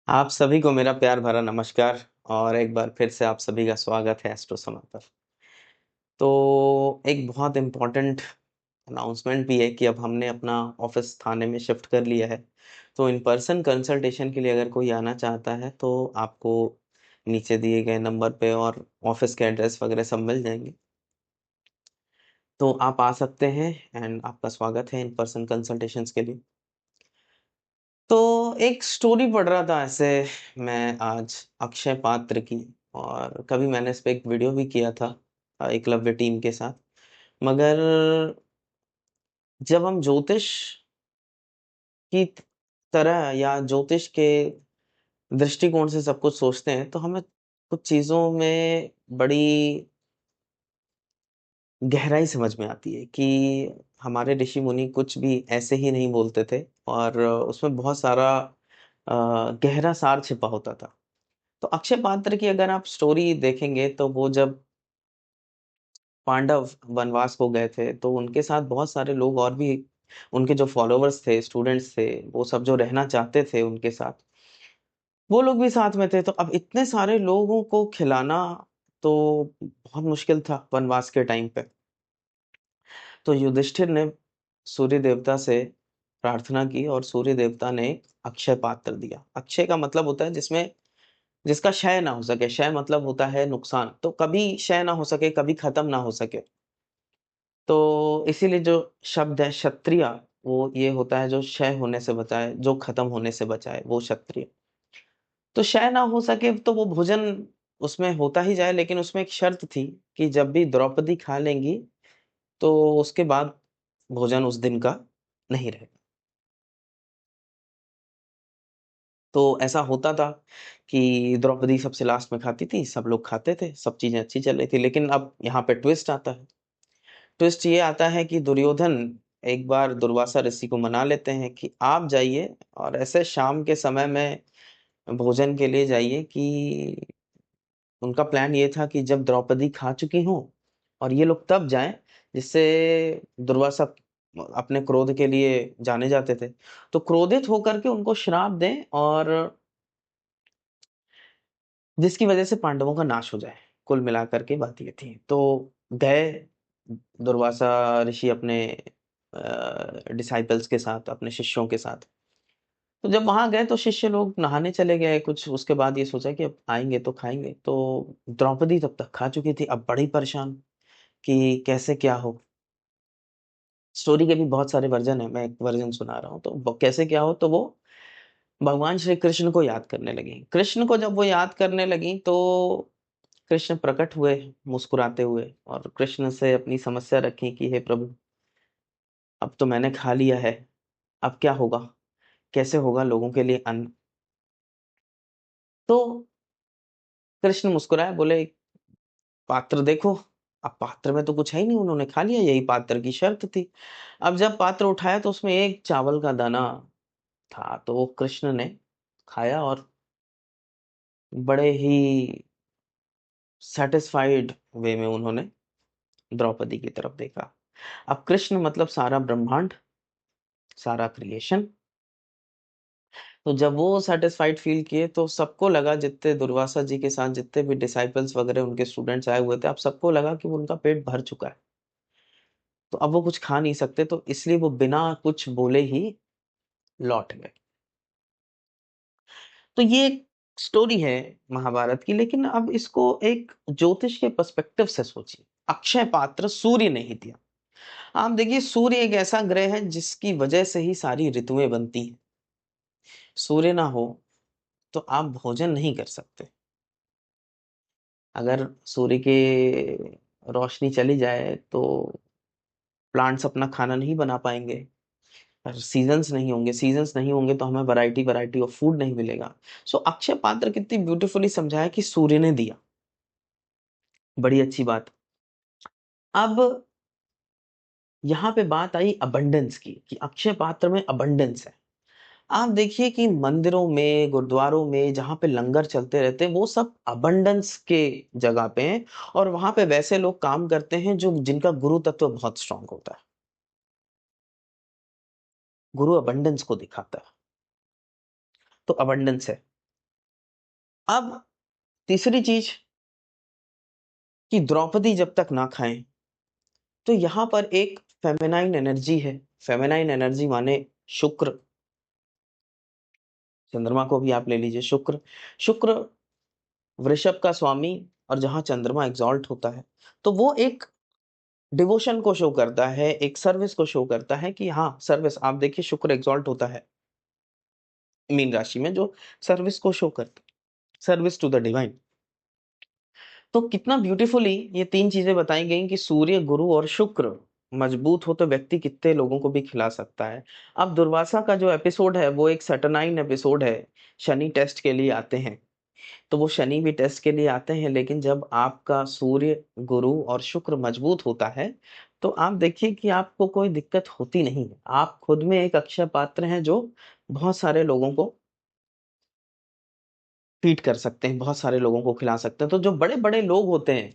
आप सभी को मेरा प्यार भरा नमस्कार और एक बार फिर से आप सभी का स्वागत है एस्ट्रो समय पर। तो एक बहुत इम्पोर्टेंट अनाउंसमेंट भी है कि अब हमने अपना ऑफिस थाने में शिफ्ट कर लिया है। तो इन पर्सन कंसल्टेशन के लिए अगर कोई आना चाहता है तो आपको नीचे दिए गए नंबर पे और ऑफिस के एड्रेस वगैरह सब मिल जाएंगे। तो आप आ सकते हैं एंड आपका स्वागत है इन पर्सन कंसल्टेशंस के लिए। तो एक स्टोरी पढ़ रहा था ऐसे मैं आज अक्षय पात्र की, और कभी मैंने इस पे एक वीडियो भी किया था एकलव्य टीम के साथ। मगर जब हम ज्योतिष की तरह या ज्योतिष के दृष्टिकोण से सब कुछ सोचते हैं तो हमें कुछ चीजों में बड़ी गहराई समझ में आती है कि हमारे ऋषि मुनि कुछ भी ऐसे ही नहीं बोलते थे, और उसमें बहुत सारा गहरा सार छिपा होता था। तो अक्षय पात्र की अगर आप स्टोरी देखेंगे तो वो जब पांडव वनवास को गए थे तो उनके साथ बहुत सारे लोग और भी, उनके जो फॉलोअर्स थे, स्टूडेंट्स थे, वो सब जो रहना चाहते थे उनके साथ, वो लोग भी साथ में थे। तो अब इतने सारे लोगों को खिलाना तो बहुत मुश्किल था वनवास के टाइम पे। तो युधिष्ठिर ने सूर्य देवता से प्रार्थना की और सूर्य देवता ने एक अक्षय पात्र दिया। अक्षय का मतलब होता है जिसमें जिसका क्षय ना हो सके। क्षय मतलब होता है नुकसान, तो कभी क्षय ना हो सके, कभी खत्म ना हो सके। तो इसीलिए जो शब्द है क्षत्रिय, वो ये होता है जो क्षय होने से बचाए, जो खत्म होने से बचाए, वो क्षत्रिय। तो क्षय ना हो सके तो वो भोजन उसमें होता ही जाए, लेकिन उसमें एक शर्त थी कि जब भी द्रौपदी खा लेंगी तो उसके बाद भोजन उस दिन का नहीं रहेगा। तो ऐसा होता था कि द्रौपदी सबसे लास्ट में खाती थी, सब लोग खाते थे, सब चीजें अच्छी चल रही थी। लेकिन अब यहाँ पे ट्विस्ट आता है। ट्विस्ट ये आता है कि दुर्योधन एक बार दुर्वासा ऋषि को मना लेते हैं कि आप जाइए और ऐसे शाम के समय में भोजन के लिए जाइए। कि उनका प्लान ये था कि जब द्रौपदी खा चुकी हो और ये लोग तब जाएं, जिससे दुर्वासा अपने क्रोध के लिए जाने जाते थे, तो क्रोधित होकर के उनको श्राप दें और जिसकी वजह से पांडवों का नाश हो जाए। कुल मिलाकर के बात ये थी। तो गए दुर्वासा ऋषि अपने डिसाइपल्स के साथ, अपने शिष्यों के साथ। तो जब वहां गए तो शिष्य लोग नहाने चले गए कुछ, उसके बाद ये सोचा कि अब आएंगे तो खाएंगे। तो द्रौपदी तब तक खा चुकी थी, अब बड़ी परेशान कि कैसे क्या हो। स्टोरी के भी बहुत सारे वर्जन है, मैं एक वर्जन सुना रहा हूँ। तो कैसे क्या हो, तो वो भगवान श्री कृष्ण को याद करने लगी। कृष्ण को जब वो याद करने लगी तो कृष्ण प्रकट हुए मुस्कुराते हुए, और कृष्ण से अपनी समस्या रखी कि हे प्रभु, अब तो मैंने खा लिया है, अब क्या होगा, कैसे होगा लोगों के लिए अन्न। तो कृष्ण मुस्कुराए, बोले पात्र देखो। अब पात्र में तो कुछ है ही नहीं, उन्होंने खा लिया, यही पात्र की शर्त थी। अब जब पात्र उठाया तो उसमें एक चावल का दाना था। तो वो कृष्ण ने खाया और बड़े ही सेटिस्फाइड वे में उन्होंने द्रौपदी की तरफ देखा। अब कृष्ण मतलब सारा ब्रह्मांड, सारा क्रिएशन। तो जब वो सेटिस्फाइड फील किए तो सबको लगा, जितने दुर्वासा जी के साथ जितने भी डिसाइपल्स वगैरह उनके स्टूडेंट्स आए हुए थे, अब सबको लगा कि वो उनका पेट भर चुका है। तो अब वो कुछ खा नहीं सकते, तो इसलिए वो बिना कुछ बोले ही लौट गए। तो ये स्टोरी है महाभारत की। लेकिन अब इसको एक ज्योतिष के पर्सपेक्टिव से सोचिए। अक्षय पात्र सूर्य ने ही दिया। आप देखिए, सूर्य एक ऐसा ग्रह है जिसकी वजह से ही सारी ऋतुएं बनती हैं। सूर्य ना हो तो आप भोजन नहीं कर सकते। अगर सूर्य की रोशनी चली जाए तो प्लांट्स अपना खाना नहीं बना पाएंगे। और सीजन्स नहीं होंगे, सीजन्स नहीं होंगे तो हमें वैरायटी वैरायटी ऑफ फूड नहीं मिलेगा। सो अक्षय पात्र कितनी ब्यूटीफुली समझाया कि सूर्य ने दिया, बड़ी अच्छी बात। अब यहाँ पे बात आई अबंडेंस की, कि अक्षय पात्र में अबंडेंस है। आप देखिए कि मंदिरों में, गुरुद्वारों में जहाँ पे लंगर चलते रहते हैं, वो सब अबंडेंस के जगह पे हैं। और वहां पे वैसे लोग काम करते हैं जो जिनका गुरु तत्व बहुत स्ट्रांग होता है। गुरु अबंडेंस को दिखाता है। तो अबंडेंस है। अब तीसरी चीज कि द्रौपदी जब तक ना खाएं, तो यहाँ पर एक फेमिनाइन एनर्जी है। फेमिनाइन एनर्जी माने शुक्र, चंद्रमा को भी आप ले लीजिए। शुक्र, शुक्र वृषभ का स्वामी, और जहां चंद्रमा एग्जॉल्ट होता है, तो वो एक डिवोशन को शो करता है, एक सर्विस को शो करता है कि हाँ सर्विस। आप देखिए शुक्र एग्जॉल्ट होता है मीन राशि में, जो सर्विस को शो करता है, सर्विस टू द डिवाइन। तो कितना ब्यूटीफुली ये तीन चीजें बताई गई कि सूर्य, गुरु और शुक्र मजबूत हो तो व्यक्ति कितने लोगों को भी खिला सकता है। अब दुर्वासा का जो एपिसोड है वो एक सैटरनाइन एपिसोड है। शनि टेस्ट के लिए आते हैं, तो वो शनि भी टेस्ट के लिए आते हैं, लेकिन जब आपका सूर्य, गुरु और शुक्र मजबूत होता है, तो आप देखिए कि आपको कोई दिक्कत होती नहीं है। आप खुद में एक अक्षय पात्र हैं जो बहुत सारे लोगों को फीड कर सकते हैं, बहुत सारे लोगों को खिला सकते हैं। तो जो बड़े बड़े लोग होते हैं,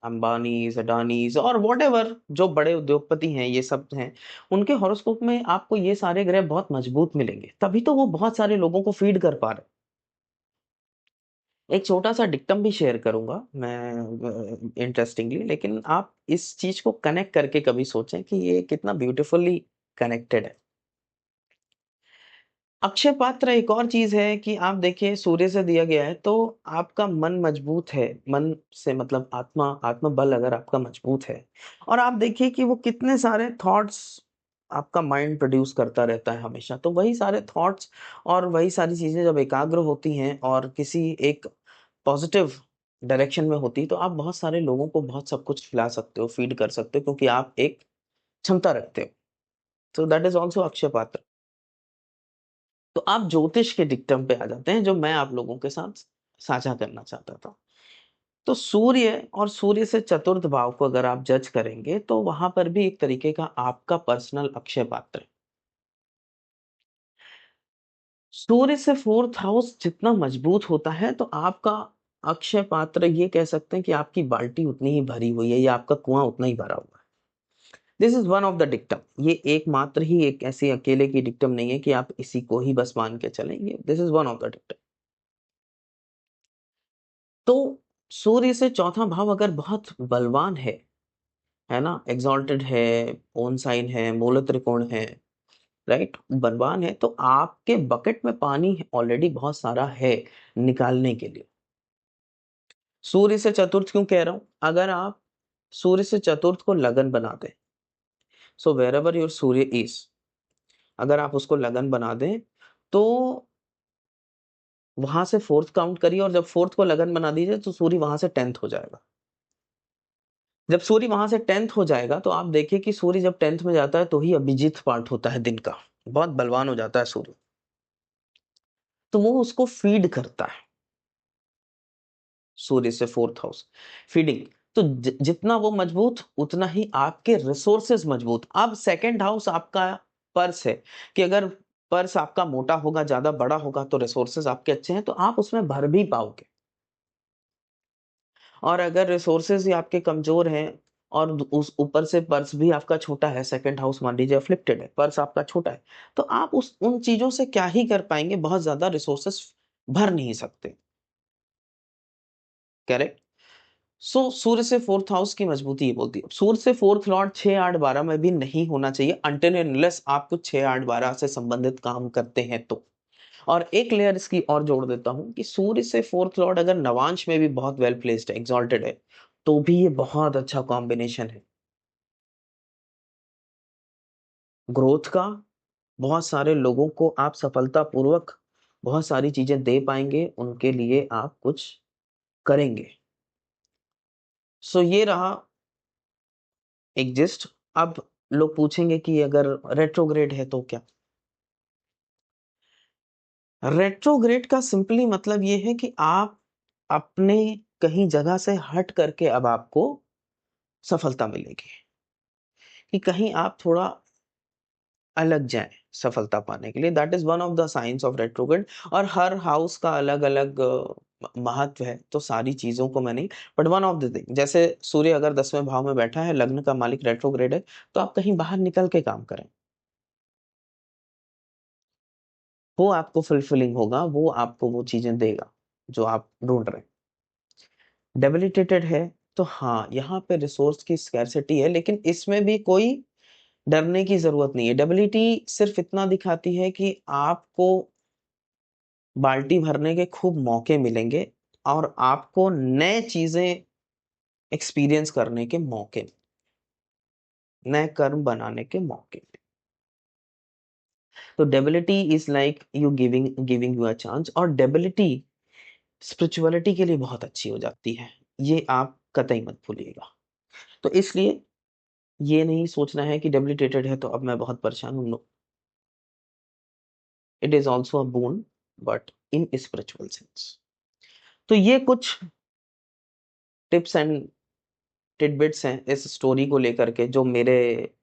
अंबानीज, अडानीज और वॉटेवर, जो बड़े उद्योगपति हैं, ये सब हैं, उनके हॉरोस्कोप में आपको ये सारे ग्रह बहुत मजबूत मिलेंगे, तभी तो वो बहुत सारे लोगों को फीड कर पा रहे। एक छोटा सा डिक्टम भी शेयर करूंगा मैं इंटरेस्टिंगली, लेकिन आप इस चीज को कनेक्ट करके कभी सोचें कि ये कितना ब्यूटीफुली कनेक्टेड है। अक्षय पात्र एक और चीज है कि आप देखिए सूर्य से दिया गया है, तो आपका मन मजबूत है। मन से मतलब आत्मा, आत्मबल अगर आपका मजबूत है, और आप देखिए कि वो कितने सारे थॉट्स आपका माइंड प्रोड्यूस करता रहता है हमेशा, तो वही सारे थॉट्स और वही सारी चीजें जब एकाग्र होती हैं और किसी एक पॉजिटिव डायरेक्शन में होती, तो आप बहुत सारे लोगों को बहुत सब कुछ खिला सकते हो, फीड कर सकते हो, क्योंकि आप एक क्षमता रखते हो। So that is also Akshay पात्र। तो आप ज्योतिष के डिक्टम पे आ जाते हैं, जो मैं आप लोगों के साथ साझा करना चाहता था। तो सूर्य और सूर्य से चतुर्थ भाव को अगर आप जज करेंगे, तो वहां पर भी एक तरीके का आपका पर्सनल अक्षय पात्र है। सूर्य से फोर्थ हाउस जितना मजबूत होता है, तो आपका अक्षय पात्र ये कह सकते हैं कि आपकी बाल्टी उतनी ही भरी हुई है, या आपका कुआं उतना ही भरा हुआ है। This is one of the dictum. ये एकमात्र ही एक ऐसी अकेले की डिक्टम नहीं है कि आप इसी को ही बस मान के चलेंगे। This is one of the dictum. तो सूर्य से चौथा भाव अगर बहुत बलवान है ना, एग्जॉल्टेड है, ओन साइन है, मूल त्रिकोण है, राइट, बलवान है, तो आपके बकेट में पानी ऑलरेडी बहुत सारा है निकालने के लिए। सूर्य से चतुर्थ क्यों कह रहा हूं? अगर आप सूर्य से चतुर्थ को लगन बना दें, सो वेर एवर योर सूर्य इज, अगर आप उसको लगन बना दें, तो वहां से फोर्थ काउंट करिए, और जब फोर्थ को लगन बना दीजिए तो सूर्य वहां से टेंथ हो जाएगा। जब सूर्य वहां से टेंथ हो जाएगा, तो आप देखिए कि सूर्य जब टेंथ में जाता है तो ही अभिजीत पार्ट होता है दिन का, बहुत बलवान हो जाता है सूर्य, तो वो उसको फीड करता है। सूर्य से फोर्थ हाउस फीडिंग, तो जितना वो मजबूत, उतना ही आपके रिसोर्सेज मजबूत। अब सेकंड हाउस आपका पर्स है, कि अगर पर्स आपका मोटा होगा, ज्यादा बड़ा होगा, तो रिसोर्सेज आपके अच्छे हैं, तो आप उसमें भर भी पाओगे। और अगर रिसोर्सेज ही आपके कमजोर हैं, और उस ऊपर से पर्स भी आपका छोटा है, सेकंड हाउस मान लीजिए अफ्लिक्टेड है, पर्स आपका छोटा है, तो आप उस उन चीजों से क्या ही कर पाएंगे, बहुत ज्यादा रिसोर्सेस भर नहीं सकते। करेक्ट। सो सूर्य से फोर्थ हाउस की मजबूती ये बोलती है। सूर्य से फोर्थ लॉर्ड 6 8 12 में भी नहीं होना चाहिए, अनटिल अनलेस आप कुछ 6 8 12 से संबंधित काम करते हैं तो। और एक लेयर इसकी और जोड़ देता हूं कि सूर्य से फोर्थ लॉर्ड अगर नवांश में भी बहुत वेल प्लेस्ड है, एग्जॉल्टेड है, तो भी ये बहुत अच्छा कॉम्बिनेशन है ग्रोथ का। बहुत सारे लोगों को आप सफलतापूर्वक बहुत सारी चीजें दे पाएंगे, उनके लिए आप कुछ करेंगे। सो ये रहा एग्जिस्ट। अब लोग पूछेंगे कि अगर रेट्रोग्रेड है तो क्या? रेट्रोग्रेड का सिंपली मतलब ये है कि आप अपने कहीं जगह से हट करके अब आपको सफलता मिलेगी, कि कहीं आप थोड़ा अलग जाएं सफलता पाने के लिए। That is one of the science of retrograde. और हर हाउस का अलग अलग महत्व है, तो सारी चीजों को मैं नहीं, but one of the thing, जैसे सूर्य अगर 10वें भाव में बैठा है, लग्न का मालिक रेट्रोग्रेड है, तो आप कहीं बाहर निकल के काम करें, वो आपको फुलफिलिंग होगा, वो आपको वो चीजें देगा। जो आप ढूंढ रहे हैं। डेबिलिटेटेड है तो हाँ, यहाँ पे रिसोर्स की स्कैर्सिटी है, लेकिन इसमें भी कोई डरने की जरूरत नहीं है। डेबिलिटी सिर्फ इतना दिखाती है कि आपको बाल्टी भरने के खूब मौके मिलेंगे और आपको नए चीजें एक्सपीरियंस करने के मौके, नए कर्म बनाने के मौके। तो debility is like you giving giving you a chance, और डेबिलिटी स्पिरिचुअलिटी के लिए बहुत अच्छी हो जाती है, ये आप कतई मत भूलिएगा। तो इसलिए ये नहीं सोचना है कि डेबिलिटेटेड है तो अब मैं बहुत परेशान हूं। No, it is also a boon, but in spiritual sense. तो ये कुछ टिप्स एंड टिडबिट्स हैं इस स्टोरी को लेकर के, जो मेरे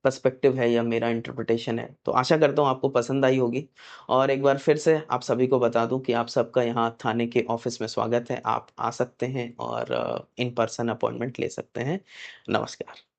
पर्सपेक्टिव है या मेरा इंटरप्रिटेशन है। तो आशा करता हूँ आपको पसंद आई होगी। और एक बार फिर से आप सभी को बता दूं कि आप सबका यहाँ थाने के ऑफिस में स्वागत है। आप आ सकते हैं और इन पर्सन अपॉइंटमेंट ले सकते हैं। नमस्कार।